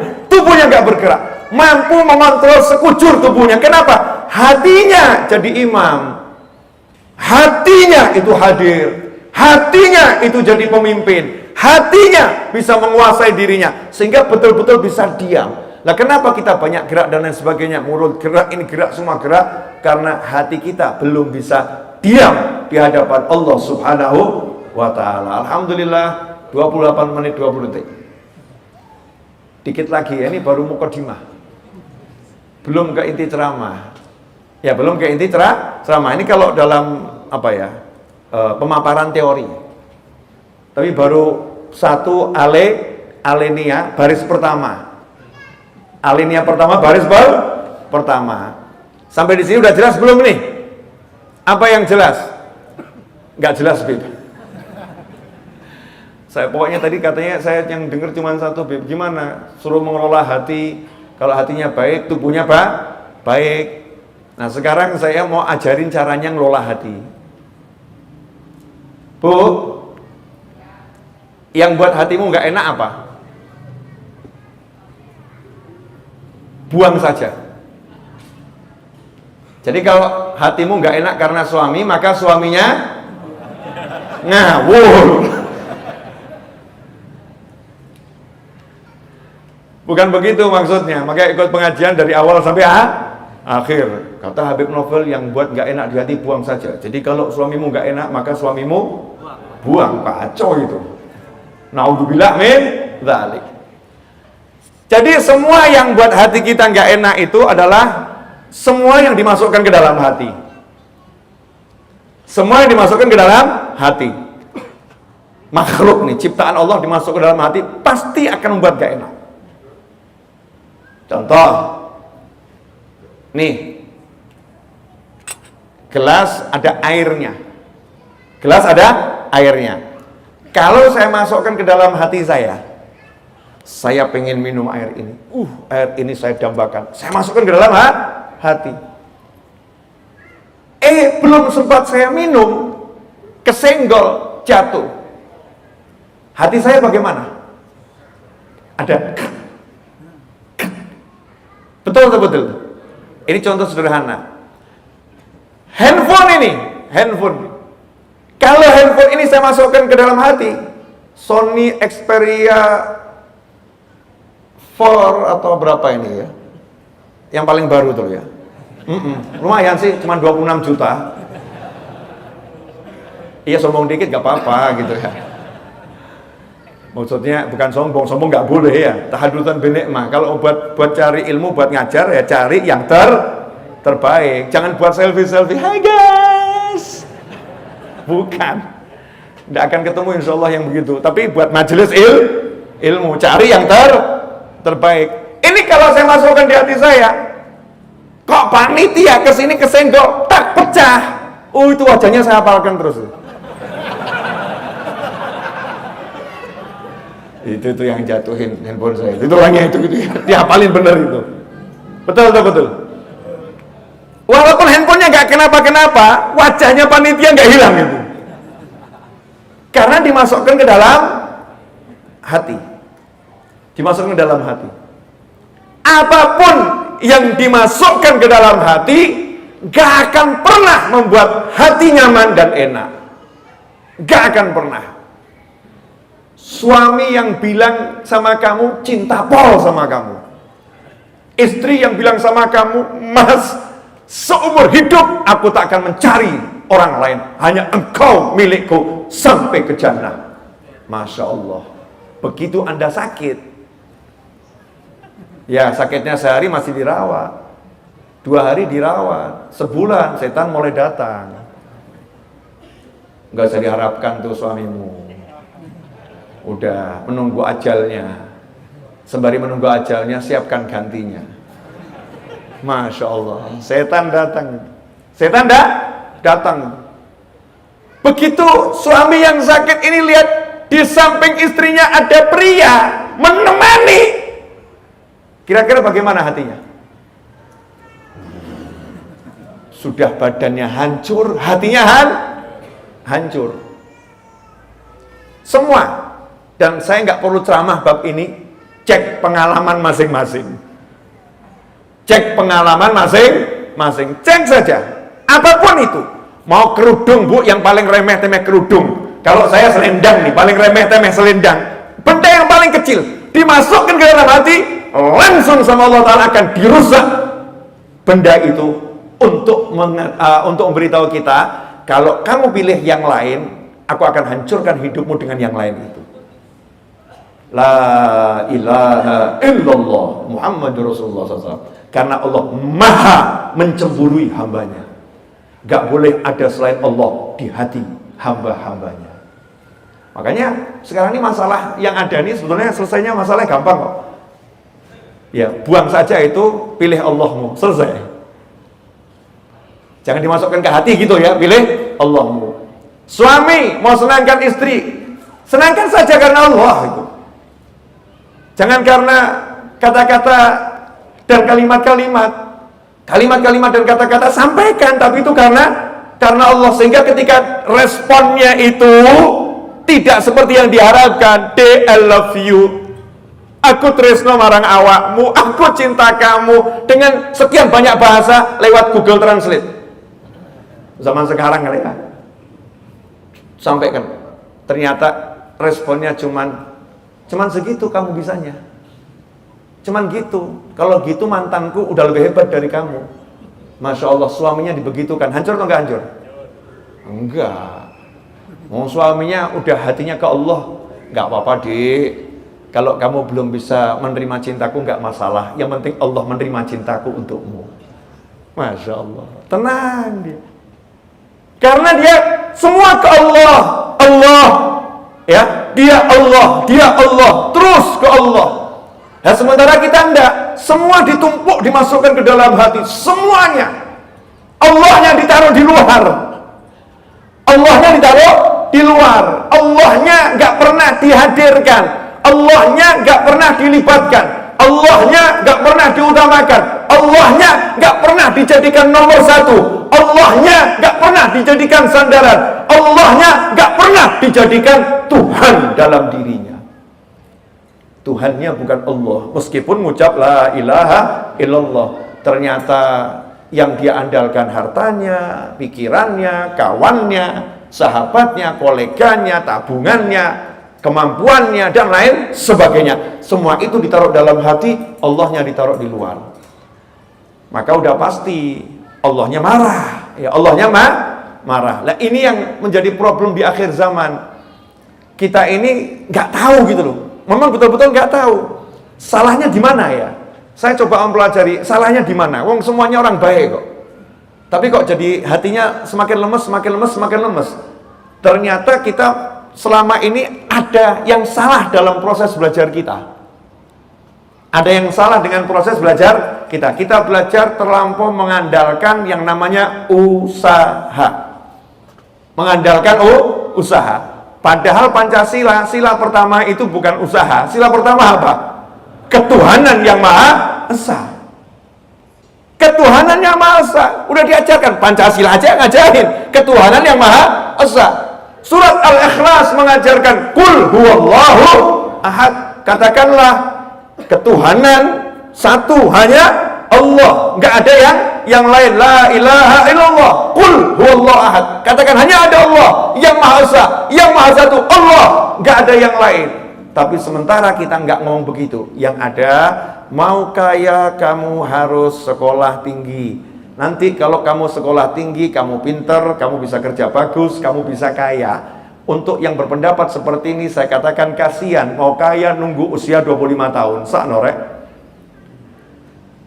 nggak bergerak, mampu mengontrol sekujur tubuhnya. Kenapa? Hatinya jadi imam, hatinya itu hadir, hatinya itu jadi pemimpin, hatinya bisa menguasai dirinya sehingga betul-betul bisa diam. Nah kenapa kita banyak gerak dan lain sebagainya, mulut gerak, ini gerak, semua gerak? Karena hati kita belum bisa diam di hadapan Allah Subhanahu wa Ta'ala. Alhamdulillah 28 menit 20 detik. Dikit lagi ya, ini baru mukadimah, belum ke inti ceramah. Ya belum ke inti ceramah. Ini kalau dalam apa ya, pemaparan teori. Tapi baru satu alinea baris pertama. Alinea pertama baris pertama. Sampai di sini udah jelas belum nih? Apa yang jelas? Nggak jelas, Bib. Saya pokoknya tadi katanya saya yang dengar cuma satu, Bib. Gimana? Suruh mengelola hati. Kalau hatinya baik, tubuhnya baik. Nah sekarang saya mau ajarin caranya ngelola hati. Bu, yang buat hatimu nggak enak apa? Buang saja. Jadi kalau hatimu nggak enak karena suami, maka suaminya ngawur. Bukan begitu maksudnya. Maka ikut pengajian dari awal sampai akhir. Kata Habib Novel, yang buat nggak enak di hati buang saja. Jadi kalau suamimu nggak enak, maka suamimu buang. Kacau itu. Naudzubillah min dzalik. Jadi semua yang buat hati kita nggak enak itu adalah semua yang dimasukkan ke dalam hati. Semua yang dimasukkan ke dalam hati. Makhluk nih, ciptaan Allah dimasukkan ke dalam hati, pasti akan membuat gak enak. Contoh, nih, gelas ada airnya. Gelas ada airnya. Kalau saya masukkan ke dalam hati saya pengen minum air ini. Air ini saya dambakan. Saya masukkan ke dalam hati. Belum sempat saya minum, kesenggol, jatuh. Hati saya bagaimana? Ada. Betul. Ini contoh sederhana. Handphone. Kalau handphone ini saya masukkan ke dalam hati, Sony Xperia 4 atau berapa ini ya? Yang paling baru tuh ya. Lumayan sih, cuma 26 juta. Iya, sombong dikit gak apa-apa gitu ya. Maksudnya bukan sombong nggak boleh ya. Tahadutan binikmah. Kalau buat cari ilmu, buat ngajar ya cari yang terbaik. Jangan buat selfie. Hai guys. Bukan. Nggak akan ketemu insya Allah yang begitu. Tapi buat majelis ilmu, cari yang terbaik. Ini kalau saya masukkan di hati saya, kok panitia kesini kesenggol, tak pecah. Itu wajahnya saya hafalkan terus. Itu yang jatuhin handphone saya. Itu orangnya itu dihafalin bener itu. Betul. Walaupun handphonenya nggak kenapa-kenapa, wajahnya panitia nggak hilang itu. Karena dimasukkan ke dalam hati. Dimasukkan ke dalam hati. Apapun yang dimasukkan ke dalam hati, nggak akan pernah membuat hati nyaman dan enak. Nggak akan pernah. Suami yang bilang sama kamu cinta pol sama kamu, istri yang bilang sama kamu, Mas, seumur hidup aku tak akan mencari orang lain, hanya engkau milikku sampai ke jannah. Masya Allah. Begitu Anda sakit, ya sakitnya sehari masih dirawat, 2 hari dirawat, sebulan setan mulai datang. Nggak usah diharapkan tuh suamimu, udah menunggu ajalnya. Sembari menunggu ajalnya, siapkan gantinya. Masya Allah, setan datang. Begitu suami yang sakit ini lihat di samping istrinya ada pria menemani, kira-kira bagaimana hatinya? Sudah badannya hancur, hatinya hancur semua. Dan saya nggak perlu ceramah bab ini, cek pengalaman masing-masing. Cek pengalaman masing-masing. Cek saja. Apapun itu. Mau kerudung, Bu, yang paling remeh-temeh kerudung. Kalau saya selendang nih, paling remeh-temeh selendang. Benda yang paling kecil dimasukkan ke dalam hati, langsung sama Allah Ta'ala akan dirusak benda itu untuk memberitahu kita, kalau kamu pilih yang lain, aku akan hancurkan hidupmu dengan yang lain itu. La ilaha illallah Muhammadur Rasulullah SAW. Karena Allah maha mencemburui hambanya. Gak boleh ada selain Allah di hati hamba-hambanya. Makanya sekarang ini masalah yang ada ini sebenarnya selesainya masalah gampang kok. Ya, buang saja itu, pilih Allahmu, selesai. Jangan dimasukkan ke hati gitu ya, pilih Allahmu. Suami mau senangkan istri, senangkan saja karena Allah itu. Jangan karena kata-kata dan kalimat-kalimat dan kata-kata sampaikan, tapi itu karena Allah, sehingga ketika responnya itu tidak seperti yang diharapkan. I love you, aku tresno marang awakmu, aku cinta kamu, dengan sekian banyak bahasa lewat Google Translate. Zaman sekarang kali ya. Sampaikan. Ternyata responnya cuman segitu kamu bisanya. Cuman gitu. Kalau gitu mantanku udah lebih hebat dari kamu. Masya Allah, suaminya dibegitukan. Hancur atau enggak hancur? Enggak. Mau suaminya udah hatinya ke Allah. Enggak apa-apa, Dik. Kalau kamu belum bisa menerima cintaku, enggak masalah. Yang penting Allah menerima cintaku untukmu. Masya Allah. Tenang dia. Karena dia semua ke Allah. Allah. Ya, dia Allah, terus ke Allah. Nah, sementara kita enggak, semua ditumpuk, dimasukkan ke dalam hati, semuanya. Allahnya ditaruh di luar. Allahnya ditaruh di luar. Allahnya nggak pernah dihadirkan. Allahnya nggak pernah dilibatkan. Allahnya nggak pernah diutamakan. Allahnya nggak pernah dijadikan nomor satu. Allahnya nggak pernah dijadikan sandaran. Allahnya nggak pernah dijadikan Tuhan dalam dirinya. Tuhannya bukan Allah, meskipun mengucap la ilaha illallah. Ternyata yang dia andalkan hartanya, pikirannya, kawannya, sahabatnya, koleganya, tabungannya, kemampuannya, dan lain sebagainya. Semua itu ditaruh dalam hati, Allahnya ditaruh di luar. Maka udah pasti Allahnya marah. Ya, Allahnya marah. Nah, ini yang menjadi problem di akhir zaman. Kita ini nggak tahu gitu loh. Memang betul-betul nggak tahu salahnya di mana ya. Saya coba mempelajari salahnya di mana. Wong semuanya orang baik kok. Tapi kok jadi hatinya semakin lemes. Ternyata kita selama ini ada yang salah dalam proses belajar kita. Ada yang salah dengan proses belajar kita. Kita belajar terlampau mengandalkan yang namanya usaha. Mengandalkan usaha. Padahal Pancasila, sila pertama itu bukan usaha. Sila pertama apa? Ketuhanan yang Maha Esa. Ketuhanan yang Maha Esa. Udah diajarkan, Pancasila aja ngajarin ketuhanan yang Maha Esa. Surat Al-Ikhlas mengajarkan Qul huwallahu ahad. Katakanlah ketuhanan satu, hanya Allah, nggak ada yang lain. La ilaha illallah. Qul huwallahu ahad. Katakan hanya ada Allah yang Maha Esa, yang Maha Satu, Allah, nggak ada yang lain. Tapi sementara kita nggak ngomong begitu. Yang ada, mau kaya kamu harus sekolah tinggi. Nanti kalau kamu sekolah tinggi, kamu pinter, kamu bisa kerja bagus, kamu bisa kaya. Untuk yang berpendapat seperti ini, saya katakan kasihan. Mau kaya nunggu usia 25 tahun. Saknorek.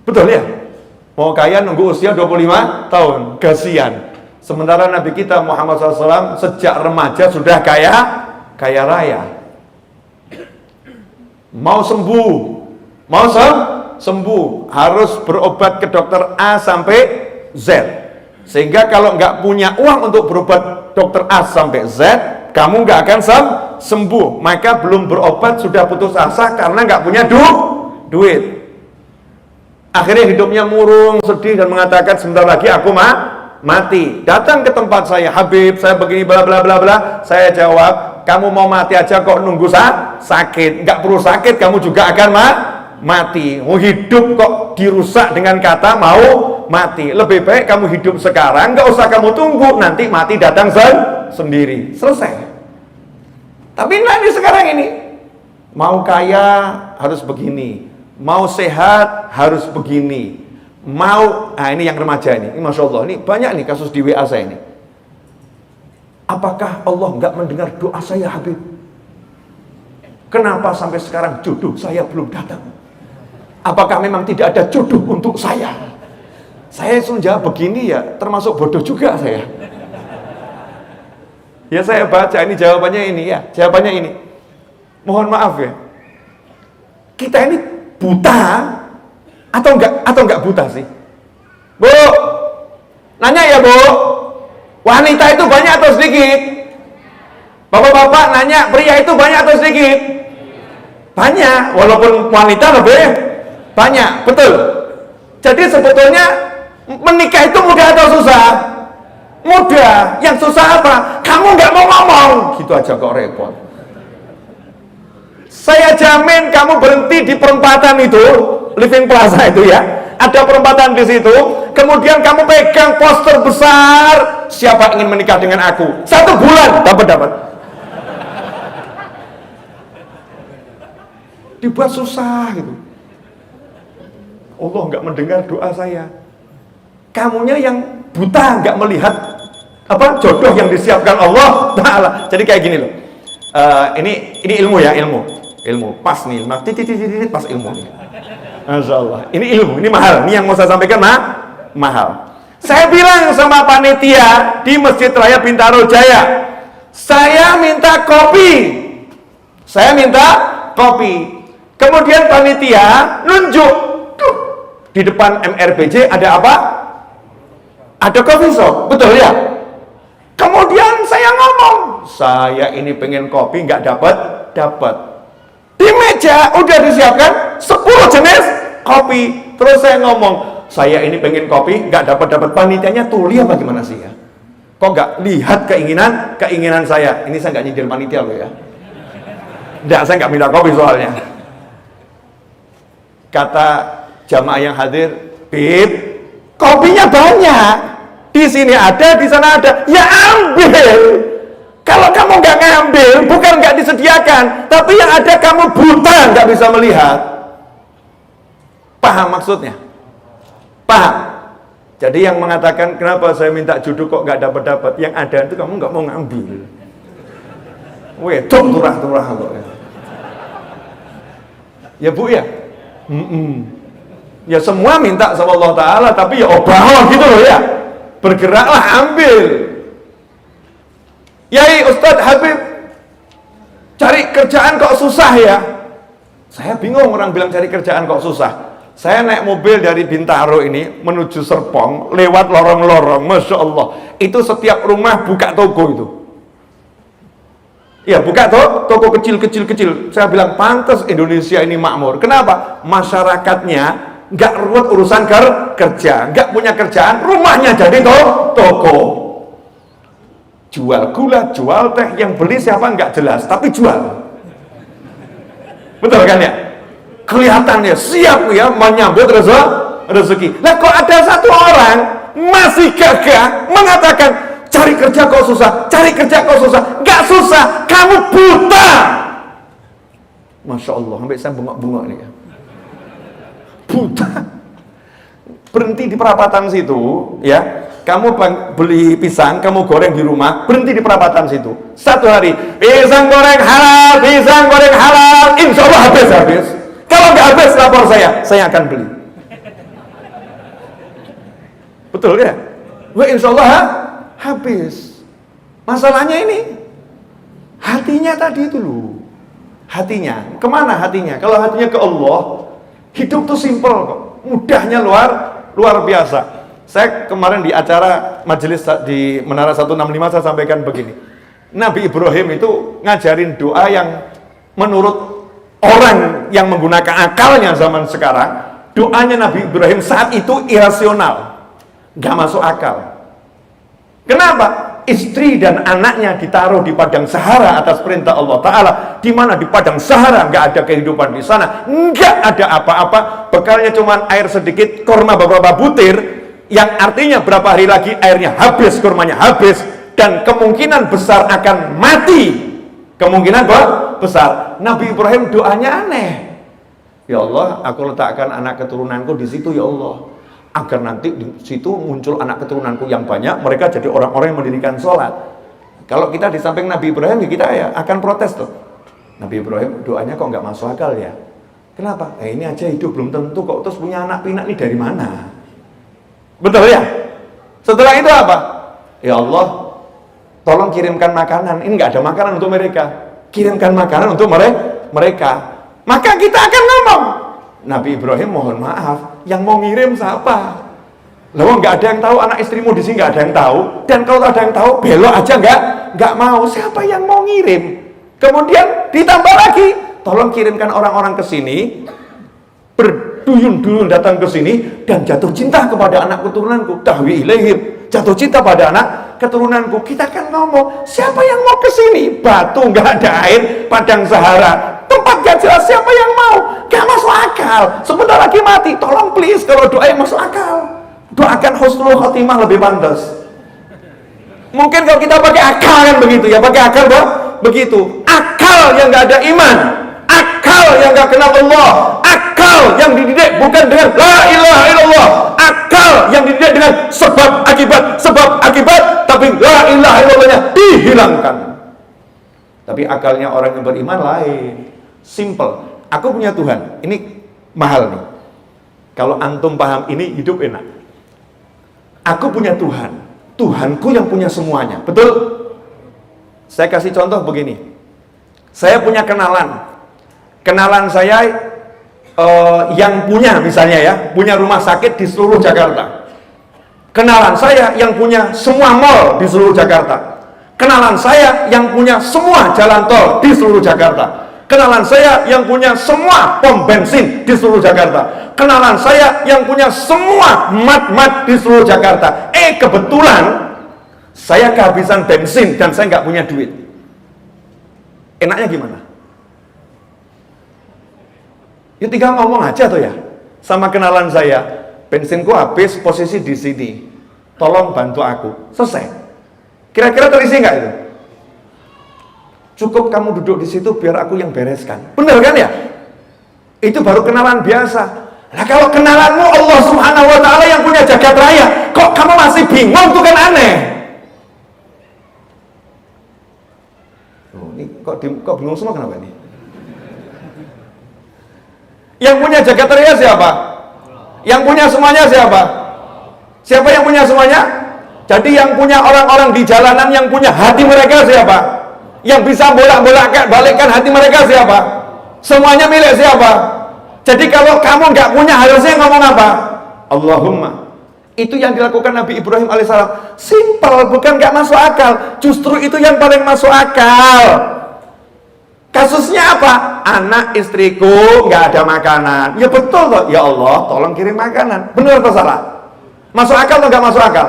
Betul ya? Mau kaya nunggu usia 25 tahun. Kasihan. Sementara Nabi kita Muhammad SAW sejak remaja sudah kaya raya. Mau sembuh harus berobat ke dokter A sampai Z. Sehingga kalau nggak punya uang untuk berobat dokter A sampai Z, kamu nggak akan sembuh. Maka belum berobat sudah putus asa karena nggak punya duit. Akhirnya hidupnya murung, sedih, dan mengatakan sebentar lagi aku mati. Datang ke tempat saya, Habib, saya begini bla bla bla bla. Saya jawab, kamu mau mati aja kok nunggu sakit? Nggak perlu sakit, kamu juga akan mati. Mau hidup kok dirusak dengan kata mau mati. Lebih baik kamu hidup sekarang, nggak usah kamu tunggu, nanti mati datang sendiri. Selesai. Tapi nanti sekarang ini, mau kaya harus begini. Mau sehat harus begini. Ini yang remaja ini Masya Allah, ini banyak nih kasus di WA saya ini. Apakah Allah nggak mendengar doa saya, Habib? Kenapa sampai sekarang jodoh saya belum datang? Apakah memang tidak ada jodoh untuk saya? Saya jawab begini ya, termasuk bodoh juga saya. Ya saya baca ini jawabannya ini ya, jawabannya ini. Mohon maaf ya, kita ini buta atau enggak buta sih? Bu, nanya ya Bu, wanita itu banyak atau sedikit? Bapak-bapak nanya, pria itu banyak atau sedikit? Banyak, walaupun wanita lebih banyak, betul. Jadi sebetulnya menikah itu mudah atau susah? Mudah. Yang susah apa? Kamu nggak mau ngomong, gitu aja kok repot. Saya jamin kamu berhenti di perempatan itu, Living Plaza itu ya, ada perempatan di situ, kemudian kamu pegang poster besar, siapa ingin menikah dengan aku? 1 bulan dapat. Dibuat susah gitu. Allah nggak mendengar doa saya. Kamunya yang buta, nggak melihat jodoh yang disiapkan Allah Ta'ala. Jadi kayak gini loh. Ini ilmu ya, ilmu pas nih, titit pas ilmu nih. Masya Allah, ini ilmu, ini mahal, ini yang mau saya sampaikan mahal. Saya bilang sama panitia di Masjid Raya Bintaro Jaya, saya minta kopi. Kemudian panitia nunjuk, di depan MRBJ ada apa? Ada coffee shop, betul ya? Kemudian saya ngomong, saya ini pengen kopi nggak dapat. Di meja udah disiapkan 10 jenis kopi. Terus saya ngomong, saya ini pengen kopi nggak dapat. Panitianya tuli apa gimana sih ya? Kok nggak lihat keinginan saya? Ini saya nggak nyindir panitia loh ya. Nggak, saya nggak minta kopi soalnya. Kata jamaah yang hadir, Bib, kopinya banyak. Di sini ada, di sana ada. Ya ambil. Kalau kamu nggak ngambil, bukan nggak disediakan, tapi yang ada kamu buta, nggak bisa melihat. Paham maksudnya? Paham? Jadi yang mengatakan kenapa saya minta judul kok nggak dapat, yang ada itu kamu nggak mau ngambil. Wedok turah kok. Ya Bu ya. Ya semua minta sama Allah Ta'ala, tapi ya obah gitu loh ya. Bergeraklah, ambil. Yai Ustadz Habib, cari kerjaan kok susah ya? Saya bingung orang bilang cari kerjaan kok susah. Saya naik mobil dari Bintaro ini menuju Serpong, lewat lorong-lorong, Masya Allah. Itu setiap rumah buka toko itu. Ya buka toko kecil. Saya bilang pantas Indonesia ini makmur. Kenapa? Masyarakatnya nggak ruwet urusan kerja, nggak punya kerjaan, rumahnya jadi toko. Jual gula, jual teh, yang beli siapa nggak jelas, tapi jual. Betul kan ya? Kelihatannya siap ya menyambut rezeki. Lah kok ada satu orang masih gagah mengatakan cari kerja kok susah, nggak susah, kamu buta. Masya Allah, sampai saya bengok-bengok nih ya. Buta. Berhenti di perapatan situ ya, kamu beli pisang, kamu goreng di rumah, berhenti di perapatan situ. Satu hari, pisang goreng halal, insya Allah habis. Kalau nggak habis lapor saya akan beli. Betul ya? Wah insya Allah habis. Masalahnya ini hatinya tadi itu loh. Hatinya, kemana hatinya? Kalau hatinya ke Allah, hidup tuh simpel kok. Mudahnya luar biasa. Saya kemarin di acara majelis di Menara 165 saya sampaikan begini. Nabi Ibrahim itu ngajarin doa yang menurut orang yang menggunakan akalnya zaman sekarang, doanya Nabi Ibrahim saat itu irasional, nggak masuk akal. Kenapa? Istri dan anaknya ditaruh di padang Sahara atas perintah Allah Ta'ala, di mana di padang Sahara nggak ada kehidupan di sana, nggak ada apa-apa, bekalnya cuma air sedikit, korma beberapa butir, yang artinya berapa hari lagi airnya habis, kurmanya habis, dan kemungkinan besar akan mati. Kemungkinan besar. Nabi Ibrahim doanya aneh. Ya Allah, aku letakkan anak keturunanku di situ ya Allah, agar nanti di situ muncul anak keturunanku yang banyak, mereka jadi orang-orang yang mendirikan sholat. Kalau kita di samping Nabi Ibrahim, ya kita ya akan protes tuh. Nabi Ibrahim doanya kok nggak masuk akal ya? Kenapa? Ini aja hidup belum tentu kok, terus punya anak pinak nih dari mana? Betul ya? Setelah itu apa? Ya Allah, tolong kirimkan makanan. Ini nggak ada makanan untuk mereka. Kirimkan makanan untuk mereka. Maka kita akan ngomong, Nabi Ibrahim mohon maaf, yang mau ngirim siapa? Lalu nggak ada yang tahu, anak istrimu di sini nggak ada yang tahu, dan kalau ada yang tahu belok aja nggak mau. Siapa yang mau ngirim? Kemudian ditambah lagi, tolong kirimkan orang-orang ke sini, berduyun-duyun datang ke sini dan jatuh cinta kepada anak keturunanku. Tahwi ilaihim, jatuh cinta pada anak keturunanku. Kita kan ngomong, siapa yang mau ke sini? Batu nggak ada air, padang Sahara, tempat gak jelas, siapa yang mau? Gak masuk akal. Sebentar lagi mati. Tolong please, kalau doa yang masuk akal, doakan husnul khotimah lebih pantas. Mungkin kalau kita pakai akal kan begitu ya, pakai akal begitu. Akal yang gak ada iman, akal yang gak kenal Allah, akal yang dididik bukan dengan la ilaha illallah, akal yang dididik dengan sebab akibat, tapi la ilaha illallahnya dihilangkan. Tapi akalnya orang yang beriman lain. Simple. Aku punya Tuhan. Ini mahal nih. Kalau antum paham ini, hidup enak. Aku punya Tuhan. Tuhanku yang punya semuanya. Betul? Saya kasih contoh begini. Saya punya kenalan. Kenalan saya yang punya misalnya ya, punya rumah sakit di seluruh Jakarta. Kenalan saya yang punya semua mall di seluruh Jakarta. Kenalan saya yang punya semua jalan tol di seluruh Jakarta. Kenalan saya yang punya semua pom bensin di seluruh Jakarta. Kenalan saya yang punya semua mat-mat di seluruh Jakarta. Kebetulan saya kehabisan bensin dan saya nggak punya duit. Enaknya gimana? Ya tinggal ngomong aja tuh ya sama kenalan saya, bensinku habis, posisi di sini, tolong bantu aku. Selesai. Kira-kira terisi nggak itu? Cukup kamu duduk di situ biar aku yang bereskan. Bener kan ya? Itu baru kenalan biasa. Nah kalau kenalanmu Allah Subhanahu wa ta'ala yang punya jagat raya, kok kamu masih bingung, tuh kan aneh. Ini kok bingung semua, kenapa ini? Yang punya jagat raya siapa? Yang punya semuanya siapa? Siapa yang punya semuanya? Jadi yang punya orang-orang di jalanan, yang punya hati mereka siapa? Yang bisa bolak-balikkan hati mereka siapa? Semuanya milik siapa? Jadi kalau kamu nggak punya, harusnya ngomong apa? Allahumma. Itu yang dilakukan Nabi Ibrahim alaihissalam. Simpel, bukan nggak masuk akal. Justru itu yang paling masuk akal. Kasusnya apa? Anak istriku nggak ada makanan. Ya betul toh. Ya Allah, tolong kirim makanan. Benar atau salah? Masuk akal atau nggak masuk akal?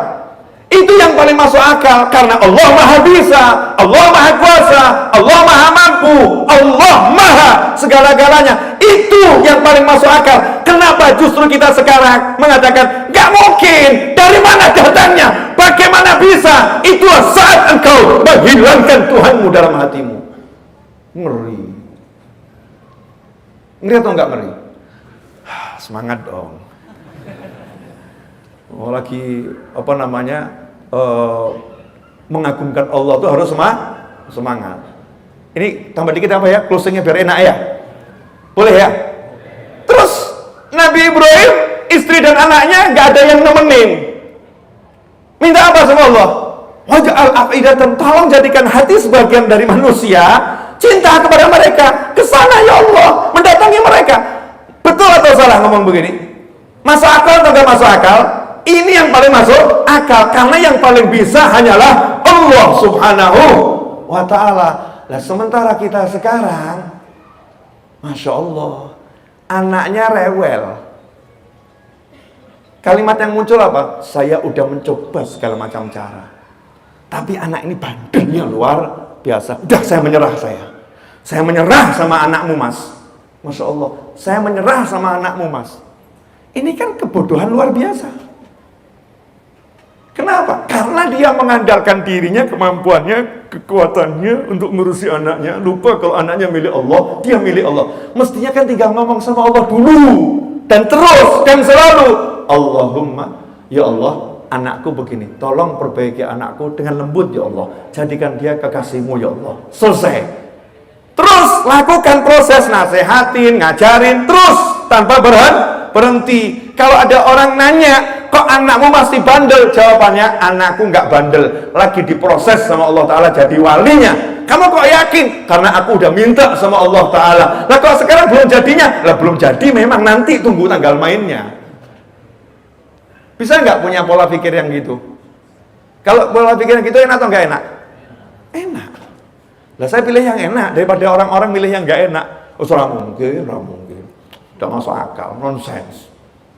Itu yang paling masuk akal, karena Allah Maha Bisa, Allah Maha Kuasa, Allah Maha Mampu, Allah Maha segala-galanya. Itu yang paling masuk akal. Kenapa justru kita sekarang mengatakan gak mungkin? Dari mana datangnya? Bagaimana bisa? Itulah saat engkau menghilangkan Tuhanmu dalam hatimu. Ngeri. Ngeri atau enggak ngeri? Semangat dong. Oh, lagi apa namanya mengagumkan Allah itu harus semangat. Ini tambah dikit apa ya, closingnya biar enak ya, boleh ya? Terus Nabi Ibrahim, istri dan anaknya nggak ada yang nemenin, minta apa sama Allah? Waj'al af'idatan, tolong jadikan hati sebagian dari manusia cinta kepada mereka, kesana ya Allah, mendatangi mereka. Betul atau salah ngomong begini? Masuk akal atau nggak masuk akal? Ini yang paling masuk akal, karena yang paling bisa hanyalah Allah Subhanahu wa ta'ala. Nah sementara kita sekarang, Masya Allah, anaknya rewel. Kalimat yang muncul apa? Saya udah mencoba segala macam cara, tapi anak ini bandelnya luar biasa. Udah, saya menyerah. Saya menyerah sama anakmu mas. Masya Allah, saya menyerah sama anakmu mas. Ini kan kebodohan luar biasa. Kenapa? Karena dia mengandalkan dirinya, kemampuannya, kekuatannya untuk ngurusi anaknya. Lupa kalau anaknya milik Allah, dia milik Allah. Mestinya kan tinggal ngomong sama Allah dulu, dan terus, dan selalu, Allahumma, ya Allah, anakku begini, tolong perbaiki anakku dengan lembut ya Allah. Jadikan dia kekasihmu ya Allah. Selesai. Terus lakukan proses nasehatin, ngajarin, terus tanpa berhenti. Kalau ada orang nanya, kok anakmu masih bandel? Jawabannya, anakku nggak bandel, lagi diproses sama Allah Ta'ala jadi walinya. Kamu kok yakin? Karena aku udah minta sama Allah Ta'ala. Nah kalau sekarang belum jadinya, lah belum jadi memang, nanti tunggu tanggal mainnya. Bisa nggak punya pola pikir yang gitu? Kalau pola pikir yang gitu enak atau nggak enak? Enak. Lah saya pilih yang enak daripada orang-orang milih yang nggak enak. Oh, mungkin. Udah masuk akal, nonsens.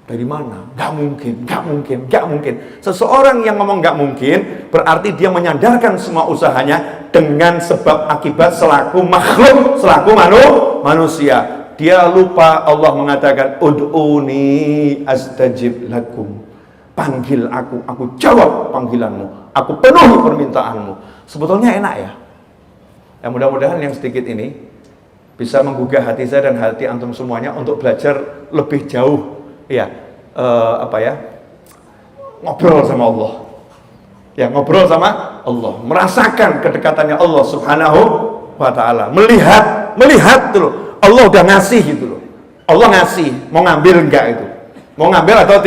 Dari mana? Gak mungkin. Seseorang yang ngomong gak mungkin, berarti dia menyandarkan semua usahanya dengan sebab akibat selaku makhluk, selaku manusia. Dia lupa Allah mengatakan, ud'uni astajib lakum. Panggil aku jawab panggilanmu, aku penuhi permintaanmu. Sebetulnya enak ya. Ya mudah-mudahan yang sedikit ini bisa menggugah hati saya dan hati antum semuanya untuk belajar lebih jauh. Ya, ngobrol sama Allah. Ya, ngobrol sama Allah, merasakan kedekatannya Allah Subhanahu wa ta'ala. Melihat dulu. Allah udah ngasih gitu loh. Allah ngasih, mau ngambil enggak itu? Mau ngambil atau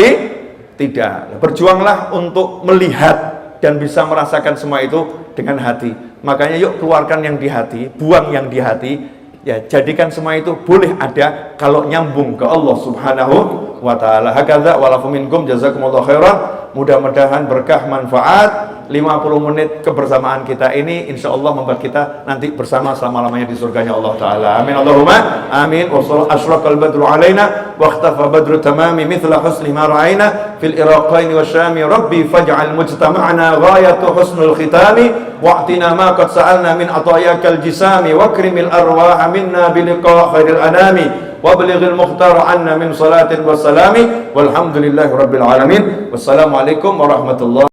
tidak? Berjuanglah untuk melihat dan bisa merasakan semua itu dengan hati. Makanya yuk keluarkan yang di hati, buang yang di hati, Ya, jadikan semua itu boleh ada kalau nyambung ke Allah Subhanahu wa taala. Hakadza walafu minkum jazakumullahu khairan. Mudah-mudahan berkah manfaat. 50 menit kebersamaan kita ini insyaallah membuat kita nanti bersama selama-lamanya di surganya Allah taala. Amin Allahumma amin. Wa asyraqal badru alaina wa ikhtafa badru tamami mithla husni ma ra'aina fil iraqain wasyami rabbi faj'al mujtama'ana ghayatu husnul khitami wa'tina ma qad sa'alna min atayakal jisami wa akrimil arwah minna bi liqa khairil anami وابلغ المختار عنا من صلاة والسلام والحمد لله رب العالمين والسلام عليكم ورحمة الله